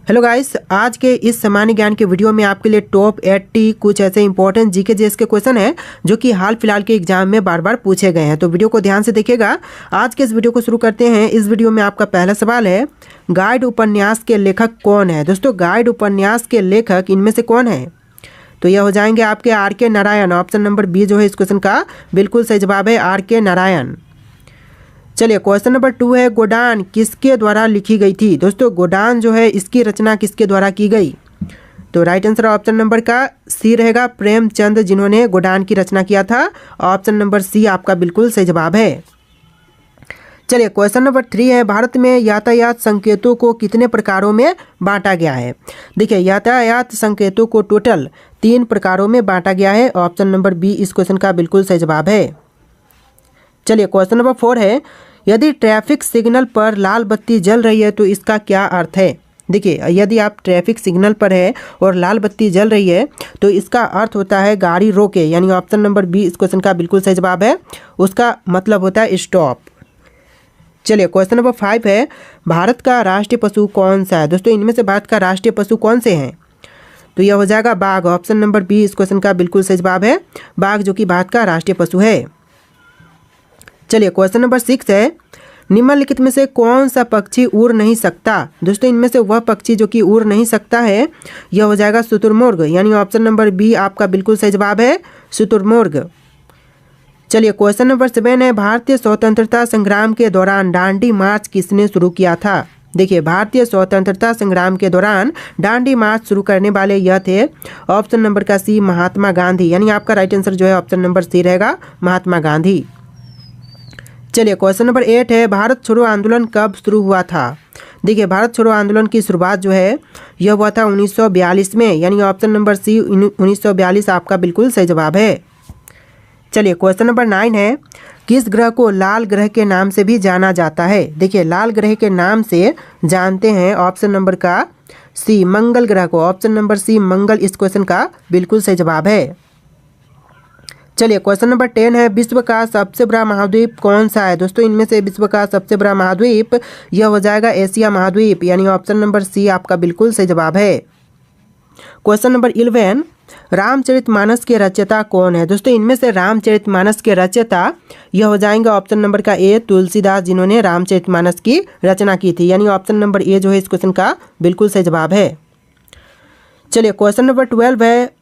Hello guys, आज के इस सामान्य ज्ञान के वीडियो में आपके लिए टॉप 80 कुछ ऐसे इंपॉर्टेंट जीके जीएस के क्वेश्चन हैं जो कि हाल फिलहाल के एग्जाम में बार बार पूछे गए हैं। तो वीडियो को ध्यान से देखिएगा। आज के इस वीडियो को शुरू करते हैं। इस वीडियो में आपका पहला सवाल है, गाइड उपन्यास के लेखक कौन है। दोस्तों, गाइड उपन्यास के लेखक इनमें से कौन है? तो यह हो जाएंगे आपके R K. Narayan. Option number B जो है इस क्वेश्चन का बिल्कुल सही जवाब है, आर.के. नारायण। चलिए, क्वेश्चन नंबर 2 है, गोदान किसके द्वारा लिखी गई थी। दोस्तों, गोदान जो है इसकी रचना किसके द्वारा की गई? तो राइट आंसर ऑप्शन नंबर का सी रहेगा, प्रेमचंद, जिन्होंने गोदान की रचना किया था। ऑप्शन नंबर सी आपका बिल्कुल सही जवाब है। चलिए, क्वेश्चन नंबर 3 है, भारत में यातायात संकेतों को कितने प्रकारों में बांटा गया है। देखिए, यातायात संकेतों को टोटल 3 प्रकारों में बांटा गया है। ऑप्शन नंबर बी इस क्वेश्चन का बिल्कुल सही जवाब है। चलिए, क्वेश्चन नंबर 4 है, यदि ट्रैफिक सिग्नल पर लाल बत्ती जल रही है तो इसका क्या अर्थ है। देखिए, यदि आप ट्रैफिक सिग्नल पर है और लाल बत्ती जल रही है तो इसका अर्थ होता है गाड़ी रोके, यानी ऑप्शन नंबर बी इस क्वेश्चन का बिल्कुल सही जवाब है। उसका मतलब होता है स्टॉप। चलिए, क्वेश्चन नंबर 5 है, भारत का राष्ट्रीय पशु कौन सा है। दोस्तों, इनमें से भारत का राष्ट्रीय पशु कौन से हैं? तो यह हो जाएगा बाघ। ऑप्शन नंबर बी इस क्वेश्चन का बिल्कुल सही जवाब है, बाघ जो कि भारत का राष्ट्रीय पशु है। चलिए, क्वेश्चन नंबर 6 है, निम्नलिखित में से कौन सा पक्षी उड़ नहीं सकता। दोस्तों, इनमें से वह पक्षी जो कि उड़ नहीं सकता है यह हो जाएगा शुतुरमुर्ग, यानी ऑप्शन नंबर बी आपका बिल्कुल सही जवाब है, शुतुरमुर्ग। चलिए, क्वेश्चन नंबर 7 है, भारतीय स्वतंत्रता संग्राम के दौरान दांडी मार्च किसने शुरू किया था। देखिए, भारतीय स्वतंत्रता संग्राम के दौरान दांडी मार्च शुरू करने वाले यह थे। ऑप्शन नंबर का सी, महात्मा गांधी, यानी आपका राइट आंसर जो है ऑप्शन नंबर सी रहेगा, महात्मा गांधी। चलिए, क्वेश्चन नंबर 8 है, भारत छोड़ो आंदोलन कब शुरू हुआ था। देखिए, भारत छोड़ो आंदोलन की शुरुआत जो है यह हुआ था 1942 में, यानी ऑप्शन नंबर सी 1942 आपका बिल्कुल सही जवाब है। चलिए, क्वेश्चन नंबर 9 है, किस ग्रह को लाल ग्रह के नाम से भी जाना जाता है। देखिए, लाल ग्रह के नाम से जानते हैं ऑप्शन नंबर का सी, मंगल ग्रह को। ऑप्शन नंबर सी, मंगल इस क्वेश्चन का बिल्कुल सही जवाब है। चलिए, क्वेश्चन नंबर 10 है, विश्व का सबसे बड़ा महाद्वीप कौन सा है। दोस्तों, इनमें से विश्व का सबसे बड़ा महाद्वीप यह हो जाएगा एशिया महाद्वीप, यानी ऑप्शन नंबर सी आपका बिल्कुल सही जवाब है। क्वेश्चन नंबर 11, रामचरितमानस के रचयिता कौन है। दोस्तों, इनमें से रामचरितमानस के रचयिता यह हो जाएंगे ऑप्शन नंबर का ए, तुलसीदास, जिन्होंने रामचरितमानस की रचना की थी, यानी ऑप्शन नंबर ए जो है इस क्वेश्चन का बिल्कुल सही जवाब है। चलिए, क्वेश्चन नंबर 12 है,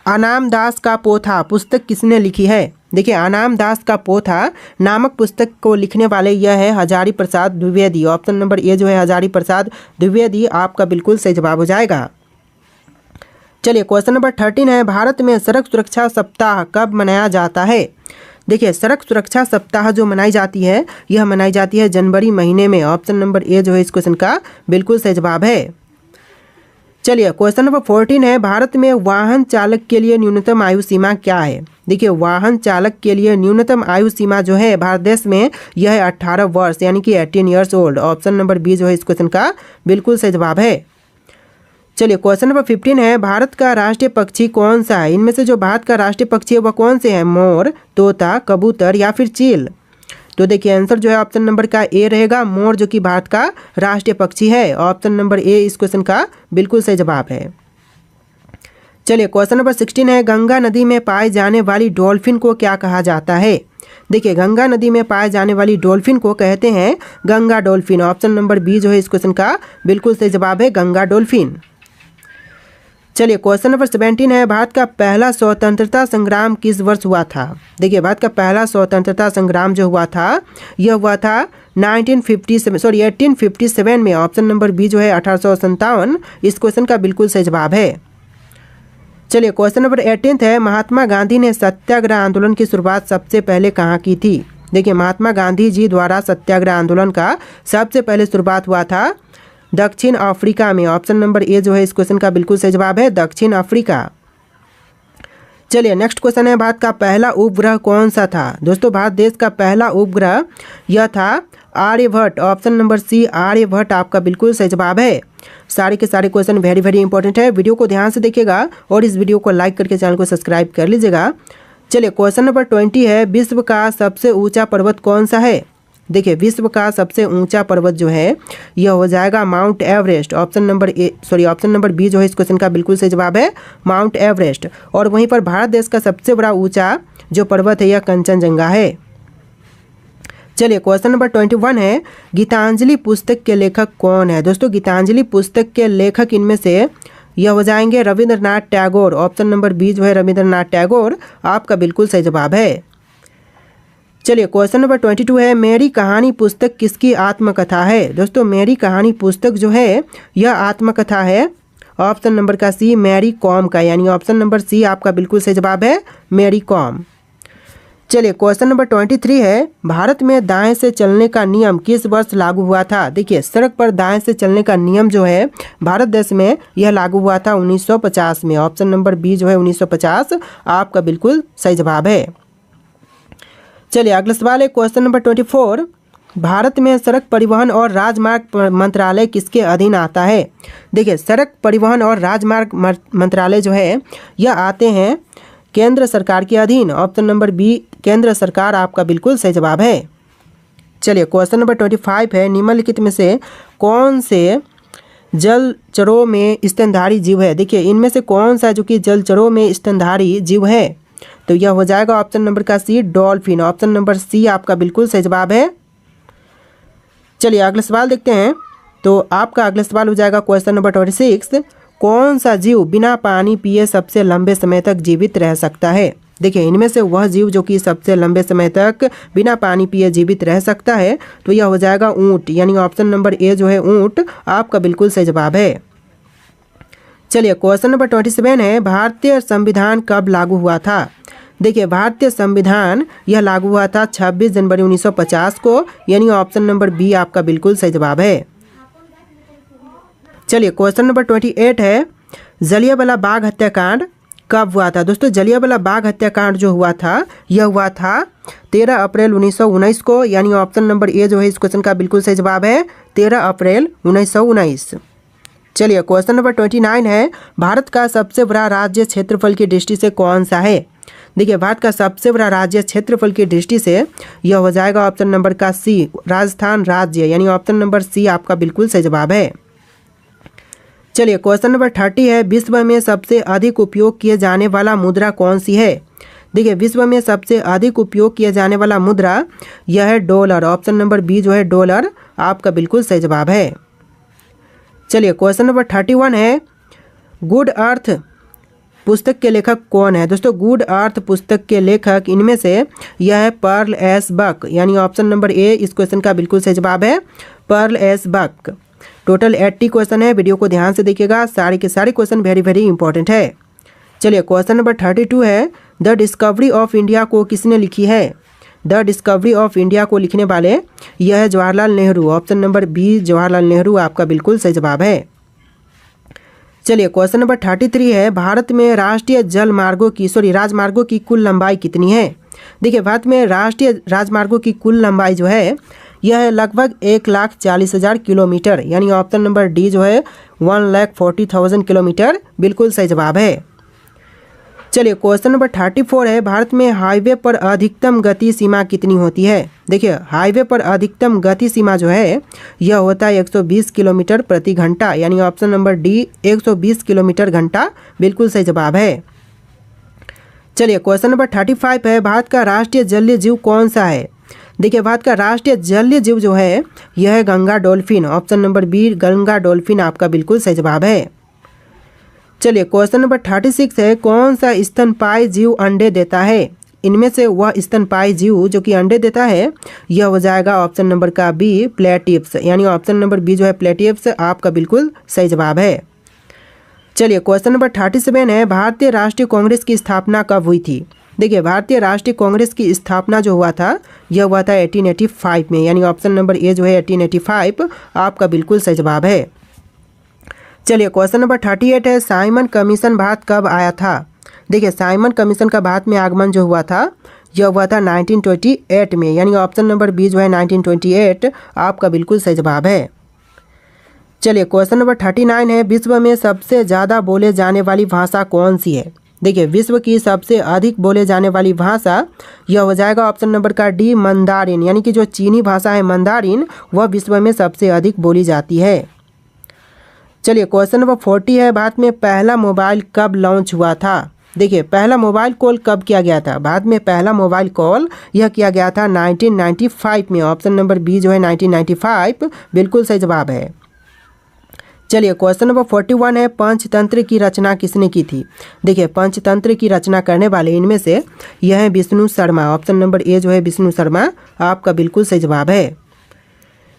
अनाम दास का पोथा पुस्तक किसने लिखी है। देखिए, अनाम दास का पोथा नामक पुस्तक को लिखने वाले यह है Hazari Prasad Dwivedi. Option number A जो है हजारी प्रसाद द्विवेदी आपका बिल्कुल सही जवाब हो जाएगा। चलिए, क्वेश्चन नंबर 13 है, भारत में सड़क सुरक्षा सप्ताह कब मनाया जाता है। देखिए, सड़क सुरक्षा सप्ताह जो मनाई जाती है यह मनाई जाती है जनवरी महीने में। ऑप्शन नंबर ए जो है इस क्वेश्चन का बिल्कुल सही जवाब है। चलिए, क्वेश्चन नंबर 14 है, भारत में वाहन चालक के लिए न्यूनतम आयु सीमा क्या है। देखिए, वाहन चालक के लिए न्यूनतम आयु सीमा जो है भारत देश में यह है 18 वर्ष, यानी कि 18 years old. Option number B जो है इस क्वेश्चन का बिल्कुल सही जवाब है। चलिए, क्वेश्चन नंबर 15 है, भारत का राष्ट्रीय पक्षी कौन सा है। इनमें से जो भारत का राष्ट्रीय पक्षी है वह कौन से हैं, मोर, तोता, कबूतर या फिर चील। तो देखिए, आंसर जो है ऑप्शन नंबर का ए रहेगा, मोर, जो कि भारत का राष्ट्रीय पक्षी है। ऑप्शन नंबर ए इस क्वेश्चन का बिल्कुल सही जवाब है। चलिए, क्वेश्चन नंबर 16 है, गंगा नदी में पाए जाने वाली डॉल्फिन को क्या कहा जाता है। देखिए, गंगा नदी में पाए जाने वाली डॉल्फिन को कहते हैं Ganga dolphin. Option number B जो है इस क्वेश्चन का बिल्कुल सही जवाब है, गंगा डॉल्फिन। चलिए, क्वेश्चन नंबर 17 है, भारत का पहला स्वतंत्रता संग्राम किस वर्ष हुआ था। देखिए, भारत का पहला स्वतंत्रता संग्राम जो हुआ था यह हुआ था 1857 में। ऑप्शन नंबर बी जो है 1857 इस क्वेश्चन का बिल्कुल सही जवाब है। चलिए, क्वेश्चन नंबर 18 है, महात्मा गांधी ने सत्याग्रह आंदोलन की शुरुआत सबसे पहले कहाँ की थी। देखिए, महात्मा गांधी जी द्वारा सत्याग्रह आंदोलन का सबसे पहले शुरुआत हुआ था दक्षिण अफ्रीका में। ऑप्शन नंबर ए जो है इस क्वेश्चन का बिल्कुल सही जवाब है, दक्षिण अफ्रीका। चलिए, नेक्स्ट क्वेश्चन है, भारत का पहला उपग्रह कौन सा था। दोस्तों, भारत देश का पहला उपग्रह यह था Aryabhata. Option number C, Aryabhata आपका बिल्कुल सही जवाब है। सारे के सारे क्वेश्चन वेरी वेरी इंपॉर्टेंट है। वीडियो को ध्यान से देखिएगा और इस वीडियो को लाइक करके चैनल को सब्सक्राइब कर लीजिएगा। चलिए, क्वेश्चन नंबर 20 है, विश्व का सबसे ऊंचा पर्वत कौन सा है। देखिए विश्व का सबसे ऊंचा पर्वत जो है यह हो जाएगा Mount Everest. Option number B जो है इस क्वेश्चन का बिल्कुल सही जवाब है माउंट एवरेस्ट। और वहीं पर भारत देश का सबसे बड़ा ऊंचा जो पर्वत है यह कंचनजंगा है। चलिए क्वेश्चन नंबर 21 है, गीतांजलि पुस्तक के लेखक कौन है? दोस्तों गीतांजलि पुस्तक के लेखक इनमें से यह हो जाएंगे Rabindranath Tagore. Option number B जो है रविंद्रनाथ टैगोर आपका बिल्कुल सही जवाब है। चलिए क्वेश्चन नंबर 22 है, मेरी कहानी पुस्तक किसकी आत्मकथा है? दोस्तों मेरी कहानी पुस्तक जो है यह आत्मकथा है। ऑप्शन नंबर का सी मैरी कॉम का, यानी ऑप्शन नंबर सी आपका बिल्कुल सही जवाब है मैरी कॉम। चलिए क्वेश्चन नंबर 23 है, भारत में दाएं से चलने का नियम किस वर्ष लागू हुआ था? देखिए सड़क पर दाएं से चलने का नियम जो है भारत देश में यह लागू हुआ था 1950 में। ऑप्शन नंबर बी जो है 1950 आपका बिल्कुल सही जवाब है। चलिए अगला सवाल है क्वेश्चन नंबर 24, भारत में सड़क परिवहन और राजमार्ग मंत्रालय किसके अधीन आता है? देखिए सड़क परिवहन और राजमार्ग मंत्रालय जो है यह आते हैं केंद्र सरकार के अधीन। ऑप्शन नंबर बी केंद्र सरकार आपका बिल्कुल सही जवाब है। चलिए क्वेश्चन नंबर 25 है, निम्नलिखित में से कौन से जलचरों में स्तनधारी जीव है? देखिए इनमें से कौन सा जो कि जलचरों में स्तनधारी जीव है? तो यह हो जाएगा ऑप्शन नंबर का सी डॉल्फिन। ऑप्शन नंबर सी आपका बिल्कुल सही जवाब है। चलिए अगला सवाल देखते हैं। तो आपका अगला सवाल हो जाएगा क्वेश्चन नंबर 26, कौन सा जीव बिना पानी पिए सबसे लंबे समय तक जीवित रह सकता है? देखिए इनमें से वह जीव जो कि सबसे लंबे समय तक बिना पानी पिए जीवित रह सकता है तो यह हो जाएगा ऊंट, यानी ऑप्शन नंबर ए जो है ऊंट आपका बिल्कुल सही जवाब है। चलिए क्वेश्चन नंबर 27 है, भारतीय संविधान कब लागू हुआ था? देखिए भारतीय संविधान यह लागू हुआ था 26 जनवरी 1950 को, यानी ऑप्शन नंबर बी आपका बिल्कुल सही जवाब है। चलिए क्वेश्चन नंबर 28 है, जलियांवाला बाग हत्याकांड कब हुआ था? दोस्तों जलियांवाला बाग हत्याकांड जो हुआ था यह हुआ था 13 अप्रैल 1919 को, यानी ऑप्शन नंबर ए जो है इस क्वेश्चन का बिल्कुल सही जवाब है 13 अप्रैल 1919। चलिए क्वेश्चन नंबर 29 है, भारत का सबसे बड़ा राज्य क्षेत्रफल की दृष्टि से कौन सा है? देखिए भारत का सबसे बड़ा राज्य क्षेत्रफल की दृष्टि से यह हो जाएगा ऑप्शन नंबर का सी राजस्थान राज्य, यानी ऑप्शन नंबर सी आपका बिल्कुल सही जवाब है। चलिए क्वेश्चन नंबर 30 है, विश्व में सबसे अधिक उपयोग किए जाने वाला मुद्रा कौन सी है? देखिए विश्व में सबसे अधिक उपयोग किया जाने वाला मुद्रा यह है डॉलर। ऑप्शन नंबर बी जो है डॉलर आपका बिल्कुल सही जवाब है। चलिए क्वेश्चन नंबर 31 है, गुड अर्थ पुस्तक के लेखक कौन है? दोस्तों गुड अर्थ पुस्तक के लेखक इनमें से यह है पर्ल एस बक, यानी ऑप्शन नंबर ए इस क्वेश्चन का बिल्कुल सही जवाब है Pearl S Buck. Total 80 question है, वीडियो को ध्यान से देखिएगा, सारे के सारे क्वेश्चन वेरी वेरी इंपॉर्टेंट है। चलिए क्वेश्चन नंबर 32 है, द डिस्कवरी ऑफ इंडिया को किसने लिखी है? द डिस्कवरी ऑफ इंडिया को लिखने वाले यह है Jawaharlal Nehru. Option number B Jawaharlal Nehru आपका बिल्कुल सही जवाब है। चलिए क्वेश्चन नंबर 33 है, भारत में राष्ट्रीय राजमार्गों की कुल लंबाई कितनी है? देखिए भारत में राष्ट्रीय राजमार्गों की कुल लंबाई जो है यह है लगभग 1,40,000 किलोमीटर, यानी ऑप्शन नंबर डी जो है 1,40,000 किलोमीटर बिल्कुल सही जवाब है। चलिए क्वेश्चन नंबर 34 है, भारत में हाईवे पर अधिकतम गति सीमा कितनी होती है? देखिए हाईवे पर अधिकतम गति सीमा जो है यह होता है 120 किलोमीटर प्रति घंटा, यानी ऑप्शन नंबर डी 120 किलोमीटर घंटा बिल्कुल सही जवाब है। चलिए क्वेश्चन नंबर 35 है, भारत का राष्ट्रीय जलीय जीव कौन सा है? देखिए भारत का राष्ट्रीय जलीय जीव जो है यह है Ganga dolphin. Option number B Ganga dolphin आपका बिल्कुल सही जवाब है। चलिए क्वेश्चन नंबर 36 है, कौन सा स्तनपायी जीव अंडे देता है? इनमें से वह स्तनपायी जीव जो कि अंडे देता है यह हो जाएगा ऑप्शन नंबर का बी प्लेटिव्स, यानी ऑप्शन नंबर बी जो है प्लेटिव्स आपका बिल्कुल सही जवाब है। चलिए क्वेश्चन नंबर 37 है, भारतीय राष्ट्रीय कांग्रेस की स्थापना कब हुई थी? देखिए भारतीय राष्ट्रीय कांग्रेस की स्थापना जो हुआ था यह हुआ था 1885 में, यानी ऑप्शन नंबर ए जो है 1885 आपका बिल्कुल सही जवाब है। चलिए क्वेश्चन नंबर 38 है, साइमन कमीशन भारत कब आया था? देखिए साइमन कमीशन का भारत में आगमन जो हुआ था यह हुआ था 1928 में, यानी ऑप्शन नंबर बी जो है 1928 आपका बिल्कुल सही जवाब है। चलिए क्वेश्चन नंबर 39 है, विश्व में सबसे ज़्यादा बोले जाने वाली भाषा कौन सी है? देखिए विश्व की सबसे अधिक बोले जाने वाली भाषा यह हो जाएगा ऑप्शन नंबर का डी मंदारिन, यानी कि जो चीनी भाषा है मंदारिन वह विश्व में सबसे अधिक बोली जाती है। चलिए क्वेश्चन नंबर 40 है, भारत में पहला मोबाइल कब लॉन्च हुआ था। देखिए पहला मोबाइल कॉल कब किया गया था। भारत में पहला मोबाइल कॉल यह किया गया था 1995 में। ऑप्शन नंबर बी जो है 1995 बिल्कुल सही जवाब है। चलिए क्वेश्चन नंबर 41 है, पंचतंत्र की रचना किसने की थी। देखिए पंचतंत्र की रचना करने वाले इनमें से यह है Vishnu Sharma. Option number A जो है विष्णु शर्मा आपका बिल्कुल सही जवाब है।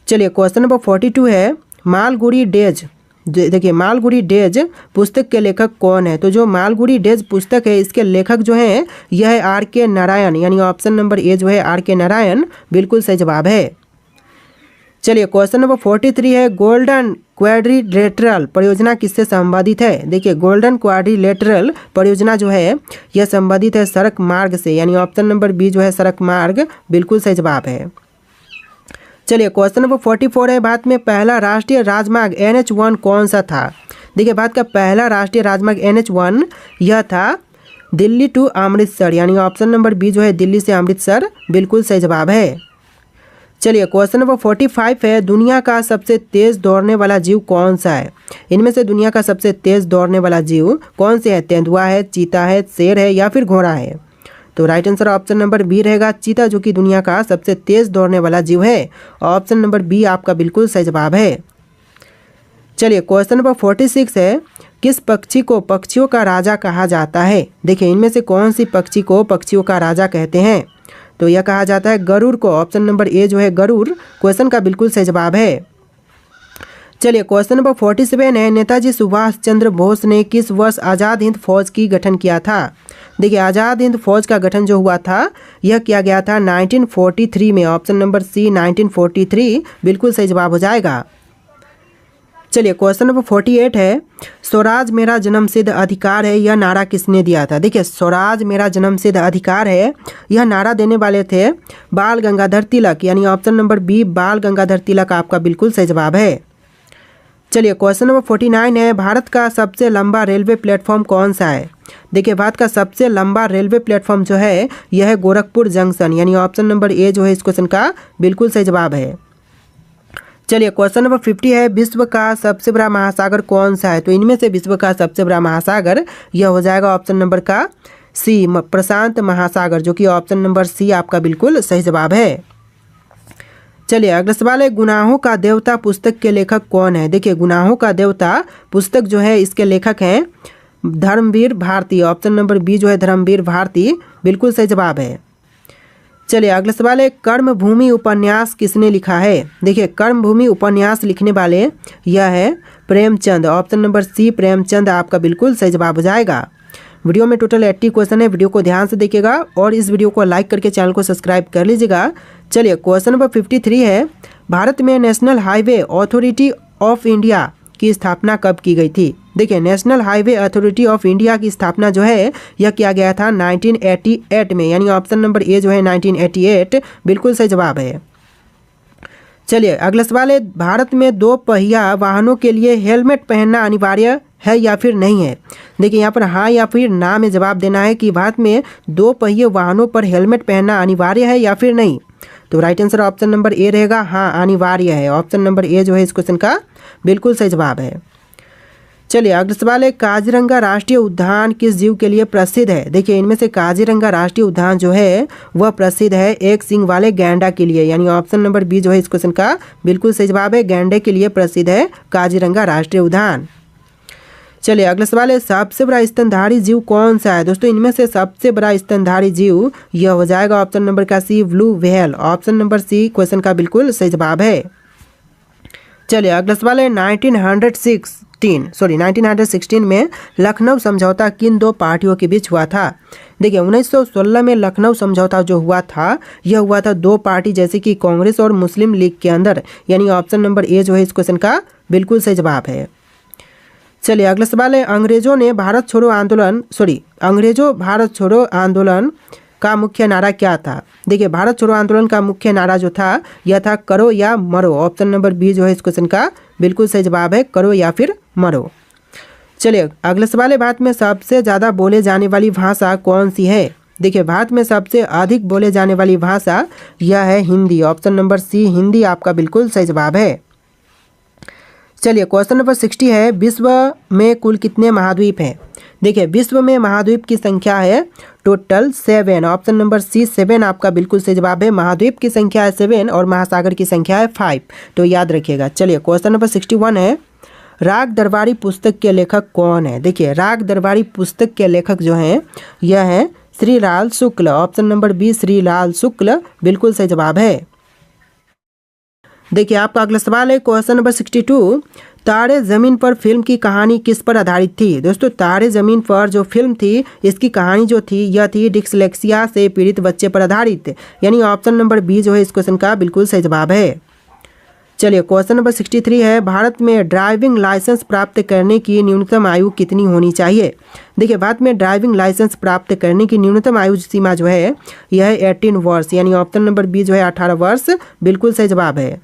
चलिए क्वेश्चन नंबर 42 है, मालगुडी डेज। देखिए मालगुडी डेज पुस्तक के लेखक कौन है। तो जो मालगुडी डेज पुस्तक है इसके लेखक जो हैं यह है आर के नारायण, यानी ऑप्शन नंबर ए जो है आर के नारायण बिल्कुल सही जवाब है। चलिए क्वेश्चन नंबर 43 है, गोल्डन क्वाड्रिलेटरल परियोजना किससे संबंधित है। देखिए गोल्डन क्वाड्रिलेटरल परियोजना जो है यह संबंधित है सड़क मार्ग से, यानी ऑप्शन नंबर बी जो है सड़क मार्ग बिल्कुल सही जवाब है। चलिए क्वेश्चन नंबर 44 है, भारत में पहला राष्ट्रीय राजमार्ग NH1 कौन सा था। देखिए भारत का पहला राष्ट्रीय राजमार्ग NH1 यह था दिल्ली टू अमृतसर, यानी ऑप्शन नंबर बी जो है दिल्ली से अमृतसर बिल्कुल सही जवाब है। चलिए क्वेश्चन नंबर 45 है, दुनिया का सबसे तेज दौड़ने वाला जीव कौन सा है। इनमें से दुनिया का सबसे तेज दौड़ने वाला जीव कौन से है। तेंदुआ है, चीता है, शेर है या फिर घोड़ा है। तो right answer option number B रहेगा चीता, जो कि दुनिया का सबसे तेज दौड़ने वाला जीव है। ऑप्शन नंबर बी आपका बिल्कुल सही जवाब है। चलिए क्वेश्चन नंबर 46 है, किस पक्षी को पक्षियों का राजा कहा जाता है। देखिए इनमें से कौन सी पक्षी को पक्षियों का राजा कहते हैं। तो यह कहा जाता है गरुड़ को। ऑप्शन नंबर ए जो है गरुड़ क्वेश्चन का बिल्कुल सही जवाब है। चलिए क्वेश्चन नंबर 47 है, नेताजी सुभाष चंद्र बोस ने किस वर्ष आज़ाद हिंद फौज की गठन किया था। देखिए आज़ाद हिंद फौज का गठन जो हुआ था यह किया गया था 1943 में। ऑप्शन नंबर सी 1943 बिल्कुल सही जवाब हो जाएगा। चलिए क्वेश्चन नंबर 48 है, स्वराज मेरा जन्मसिद्ध अधिकार है यह नारा किसने दिया था। देखिए स्वराज मेरा जन्मसिद्ध अधिकार है यह नारा देने वाले थे बाल गंगाधर तिलक, यानी ऑप्शन नंबर बी बाल गंगाधर तिलक आपका बिल्कुल सही जवाब है। चलिए क्वेश्चन नंबर 49 है, भारत का सबसे लंबा रेलवे प्लेटफॉर्म कौन सा है। देखिए भारत का सबसे लंबा रेलवे प्लेटफॉर्म जो है यह है गोरखपुर जंक्शन, यानी ऑप्शन नंबर ए जो है इस क्वेश्चन का बिल्कुल सही जवाब है। चलिए क्वेश्चन नंबर 50 है, विश्व का सबसे बड़ा महासागर कौन सा है। तो इनमें से विश्व का सबसे बड़ा महासागर यह हो जाएगा ऑप्शन नंबर का सी प्रशांत महासागर, जो कि ऑप्शन नंबर सी आपका बिल्कुल सही जवाब है। चलिए अगला सवाल है, गुनाहों का देवता पुस्तक के लेखक कौन है। देखिए गुनाहों का देवता पुस्तक जो है इसके लेखक हैं Dharamvir Bharati. Option number B जो है धर्मवीर भारती बिल्कुल सही जवाब है। चलिए अगला सवाल है, कर्मभूमि उपन्यास किसने लिखा है। देखिए कर्मभूमि उपन्यास लिखने वाले यह है Premchand. Option number C Premchand आपका बिल्कुल सही जवाब हो जाएगा। वीडियो में टोटल 80 क्वेश्चन है, वीडियो को ध्यान से देखिएगा और इस वीडियो को लाइक करके चैनल को सब्सक्राइब कर लीजिएगा। चलिए क्वेश्चन नंबर 53 है, भारत में national highway authority of India की स्थापना कब की गई थी। देखिए national highway authority of India की स्थापना जो है यह किया गया था 1988 में, यानी ऑप्शन नंबर ए जो है 1988 बिल्कुल सही जवाब है। चलिए अगला सवाल है, भारत में 2 पहिया वाहनों के लिए हेलमेट पहनना अनिवार्य है या फिर नहीं है। देखिए यहाँ पर हाँ या फिर ना में जवाब देना है कि भारत में 2 पहिए वाहनों पर हेलमेट पहनना अनिवार्य है या फिर नहीं। तो राइट आंसर ऑप्शन नंबर ए रहेगा हाँ अनिवार्य है। ऑप्शन नंबर ए जो है इस क्वेश्चन का बिल्कुल सही जवाब है। चलिए अगला सवाल है, काजीरंगा राष्ट्रीय उद्यान किस जीव के लिए प्रसिद्ध है। देखिए इनमें से काजीरंगा राष्ट्रीय उद्यान जो है वह प्रसिद्ध है एक सींग वाले गैंडा के लिए, यानी ऑप्शन नंबर बी जो है इस क्वेश्चन का बिल्कुल सही जवाब है। गैंडे के लिए प्रसिद्ध है काजीरंगा राष्ट्रीय उद्यान। चलिए अगला सवाल है, सबसे बड़ा स्तनधारी जीव कौन सा है। दोस्तों इनमें से सबसे बड़ा स्तनधारी जीव यह हो जाएगा ऑप्शन नंबर का C blue whale. Option number C question का बिल्कुल सही जवाब है। चलिए अगला सवाल है, 1916 में लखनऊ समझौता किन 2 पार्टियों के बीच हुआ था। देखिए 1916 में लखनऊ समझौता जो हुआ था यह हुआ था 2 पार्टी जैसे कि कांग्रेस और मुस्लिम लीग के अंदर, यानी ऑप्शन नंबर ए जो है इस क्वेश्चन का बिल्कुल सही जवाब है। चलिए अगला सवाल है, अंग्रेजों भारत छोड़ो आंदोलन का मुख्य नारा क्या था। देखिए भारत छोड़ो आंदोलन का मुख्य नारा जो था यह था करो या मरो। ऑप्शन नंबर बी जो है इस क्वेश्चन का बिल्कुल सही जवाब है, करो या फिर मरो। चलिए अगला सवाल है, भारत में सबसे ज़्यादा बोले जाने वाली भाषा कौन सी है? देखिए भारत में सबसे अधिक बोले जाने वाली भाषा यह है Hindi. Option number C Hindi आपका बिल्कुल सही जवाब है। चलिए क्वेश्चन नंबर 60 है, विश्व में कुल कितने महाद्वीप हैं? देखिए विश्व में महाद्वीप की संख्या है टोटल 7। ऑप्शन नंबर सी 7 आपका बिल्कुल सही जवाब है। महाद्वीप की संख्या है 7 और महासागर की संख्या है 5, तो याद रखिएगा। चलिए क्वेश्चन नंबर 61 है, राग दरबारी पुस्तक के लेखक कौन है? देखिए राग दरबारी पुस्तक के लेखक जो हैं यह है श्रीलाल शुक्ल। ऑप्शन नंबर बी श्रीलाल शुक्ल बिल्कुल सही जवाब है। देखिए आपका अगला सवाल है क्वेश्चन नंबर 62, तारे ज़मीन पर फिल्म की कहानी किस पर आधारित थी? दोस्तों तारे ज़मीन पर जो फिल्म थी इसकी कहानी जो थी यह थी डिस्लेक्सिया से पीड़ित बच्चे पर आधारित, यानी ऑप्शन नंबर बी जो है इस क्वेश्चन का बिल्कुल सही जवाब है। चलिए क्वेश्चन नंबर 63 है, भारत में ड्राइविंग लाइसेंस प्राप्त करने की न्यूनतम आयु कितनी होनी चाहिए? देखिए भारत में ड्राइविंग लाइसेंस प्राप्त करने की न्यूनतम आयु सीमा जो है यह है 18 वर्ष, यानी ऑप्शन नंबर बी जो है 18 वर्ष बिल्कुल सही जवाब है।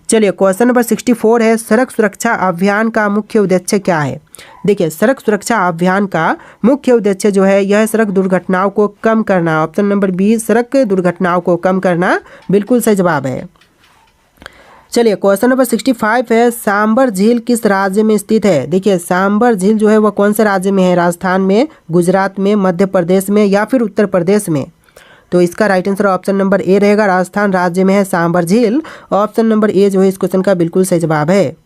चलिए क्वेश्चन नंबर 64 है, सड़क सुरक्षा अभियान का मुख्य उद्देश्य क्या है? देखिए सड़क सुरक्षा अभियान का मुख्य उद्देश्य जो है यह सड़क दुर्घटनाओं को कम करना। ऑप्शन नंबर बी सड़क दुर्घटनाओं को कम करना बिल्कुल सही जवाब है। चलिए क्वेश्चन नंबर 65 है, सांबर झील किस राज्य में स्थित है? देखिए सांबर झील जो है वह कौन से राज्य में है? राजस्थान में, गुजरात में, मध्य प्रदेश में या फिर उत्तर प्रदेश में? तो इसका राइट आंसर ऑप्शन नंबर ए रहेगा, राजस्थान राज्य में है सांबर झील। ऑप्शन नंबर ए जो है इस क्वेश्चन का बिल्कुल सही जवाब है।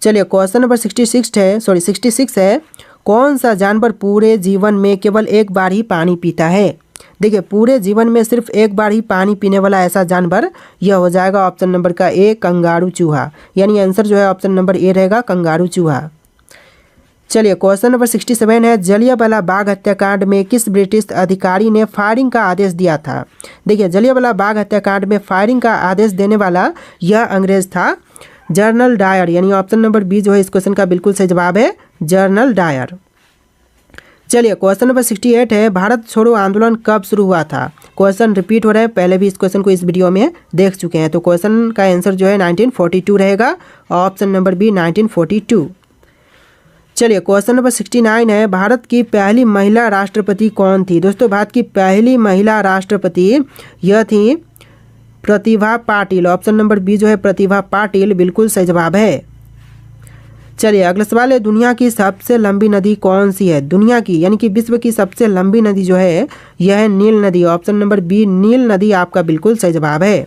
चलिए क्वेश्चन नंबर 66 है, कौन सा जानवर पूरे जीवन में केवल एक बार ही पानी पीता है? देखिए पूरे जीवन में सिर्फ एक बार ही पानी पीने वाला ऐसा जानवर यह हो जाएगा ऑप्शन नंबर का ए कंगारू चूहा, यानी आंसर जो है ऑप्शन नंबर ए रहेगा कंगारू चूहा। चलिए क्वेश्चन नंबर 67 है, जलियांवाला बाग हत्याकांड में किस ब्रिटिश अधिकारी ने फायरिंग का आदेश दिया था? देखिए जलियांवाला बाग हत्याकांड में फायरिंग का आदेश देने वाला यह अंग्रेज था जनरल डायर, यानी ऑप्शन नंबर बी जो है इस क्वेश्चन का बिल्कुल सही जवाब है जनरल डायर। चलिए क्वेश्चन नंबर 68 है, भारत छोड़ो आंदोलन कब शुरू हुआ था? क्वेश्चन रिपीट हो रहा है, पहले भी इस क्वेश्चन को इस वीडियो में देख चुके हैं, तो क्वेश्चन का आंसर जो है 1942 रहेगा, ऑप्शन नंबर बी 1942। चलिए क्वेश्चन नंबर 69 है, भारत की पहली महिला राष्ट्रपति कौन थी? दोस्तों भारत की पहली महिला राष्ट्रपति यह थी Pratibha Patil. Option number B जो है प्रतिभा पाटिल बिल्कुल सही जवाब है। चलिए अगला सवाल है, दुनिया की सबसे लंबी नदी कौन सी है? दुनिया की यानी कि विश्व की सबसे लंबी नदी जो है यह है नील नदी। ऑप्शन नंबर बी नील नदी आपका बिल्कुल सही जवाब है।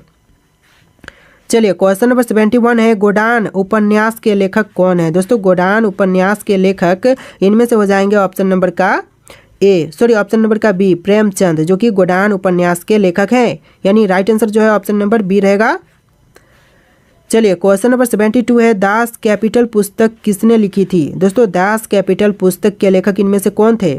चलिए क्वेश्चन नंबर 71 है, गोडान उपन्यास के लेखक कौन है? दोस्तों गोडान उपन्यास के लेखक इनमें से हो जाएंगे ऑप्शन नंबर का बी प्रेमचंद, जो कि गोडान उपन्यास के लेखक हैं, यानी राइट आंसर जो है ऑप्शन नंबर बी रहेगा। चलिए क्वेश्चन नंबर 72 है, दास कैपिटल पुस्तक किसने लिखी थी? दोस्तों दास कैपिटल पुस्तक के लेखक इनमें से कौन थे?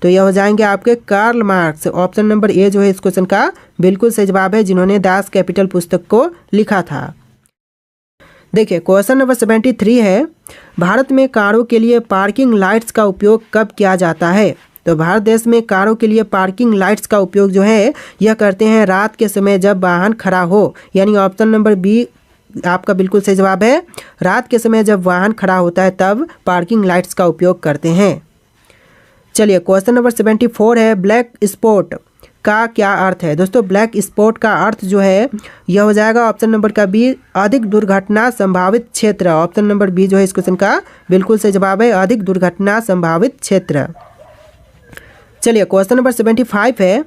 तो यह हो जाएंगे आपके Karl Marx. Option number A जो है इस क्वेश्चन का बिल्कुल सही जवाब है, जिन्होंने दास कैपिटल पुस्तक को लिखा था। देखिए क्वेश्चन नंबर 73 है, भारत में कारों के लिए पार्किंग लाइट्स का उपयोग कब किया जाता है? तो भारत देश में कारों के लिए पार्किंग लाइट्स का उपयोग जो है यह करते हैं रात के समय जब वाहन खड़ा हो, यानी ऑप्शन नंबर बी आपका बिल्कुल सही जवाब है। रात के समय जब वाहन खड़ा होता है तब पार्किंग लाइट्स का उपयोग करते हैं। चलिए क्वेश्चन नंबर 74 है, ब्लैक स्पॉट का क्या अर्थ है? दोस्तों ब्लैक स्पॉट का अर्थ जो है यह हो जाएगा ऑप्शन नंबर का बी अधिक दुर्घटना संभावित क्षेत्र। ऑप्शन नंबर बी जो है इस क्वेश्चन का बिल्कुल सही जवाब है, अधिक दुर्घटना संभावित क्षेत्र। चलिए क्वेश्चन नंबर 75 है,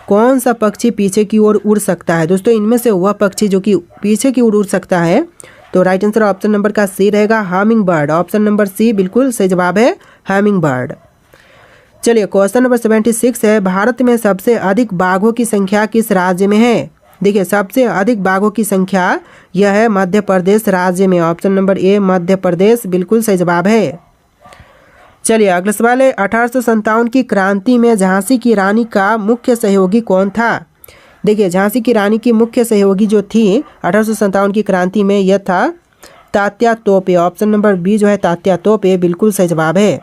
कौन सा पक्षी पीछे की ओर उड़ सकता है? दोस्तों इनमें से वह पक्षी जो कि पीछे की ओर उड़ सकता है, तो राइट आंसर ऑप्शन नंबर का सी रहेगा humming bird. Option number C बिल्कुल सही जवाब है हमिंग बर्ड। चलिए क्वेश्चन नंबर 76 है, भारत में सबसे अधिक बाघों की संख्या किस राज्य में है? देखिए सबसे अधिक बाघों की संख्या यह है मध्य प्रदेश राज्य में। ऑप्शन नंबर ए मध्य प्रदेश बिल्कुल सही जवाब है। चलिए अगला सवाल है, 1857 की क्रांति में झांसी की रानी का मुख्य सहयोगी कौन था? देखिए झांसी की रानी की मुख्य सहयोगी जो थी 1857 की क्रांति में यह था तात्या तोपे। ऑप्शन नंबर बी जो है तात्या तोपे बिल्कुल सही जवाब है।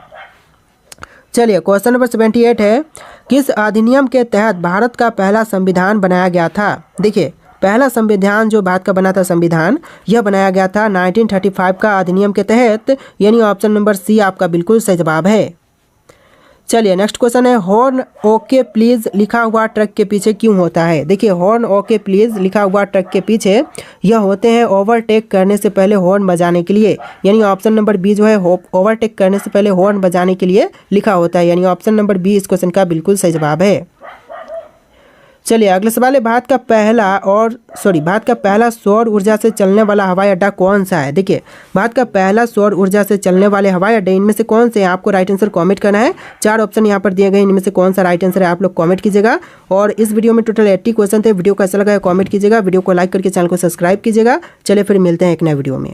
चलिए क्वेश्चन नंबर 78 है, किस अधिनियम के तहत भारत का पहला संविधान बनाया गया था? देखिए पहला संविधान जो भारत का बना था संविधान, यह बनाया गया था 1935 का अधिनियम के तहत, यानी ऑप्शन नंबर सी आपका बिल्कुल सही जवाब है। चलिए नेक्स्ट क्वेश्चन है, हॉर्न ओके प्लीज लिखा हुआ ट्रक के पीछे क्यों होता है? देखिए हॉर्न ओके प्लीज लिखा हुआ ट्रक के पीछे यह होते हैं ओवरटेक करने से पहले हॉर्न बजाने के लिए, यानी ऑप्शन नंबर बी जो है ओवरटेक करने से पहले हॉर्न बजाने के लिए लिखा होता है, यानी ऑप्शन नंबर बी इस क्वेश्चन का बिल्कुल सही जवाब है। चलिए अगला सवाल है, भारत का पहला सौर ऊर्जा से चलने वाला हवाई अड्डा कौन सा है? देखिए भारत का पहला सौर ऊर्जा से चलने वाले हवाई अड्डे इनमें से कौन से हैं? आपको राइट आंसर कमेंट करना है। 4 ऑप्शन यहाँ पर दिए गए, इनमें से कौन सा राइट आंसर है आप लोग कमेंट कीजिएगा। और इस वीडियो में टोटल 80 क्वेश्चन थे। वीडियो कैसा लगा है कमेंट कीजिएगा, वीडियो को लाइक करके चैनल को सब्सक्राइब कीजिएगा। चलिए फिर मिलते हैं एक नए वीडियो में।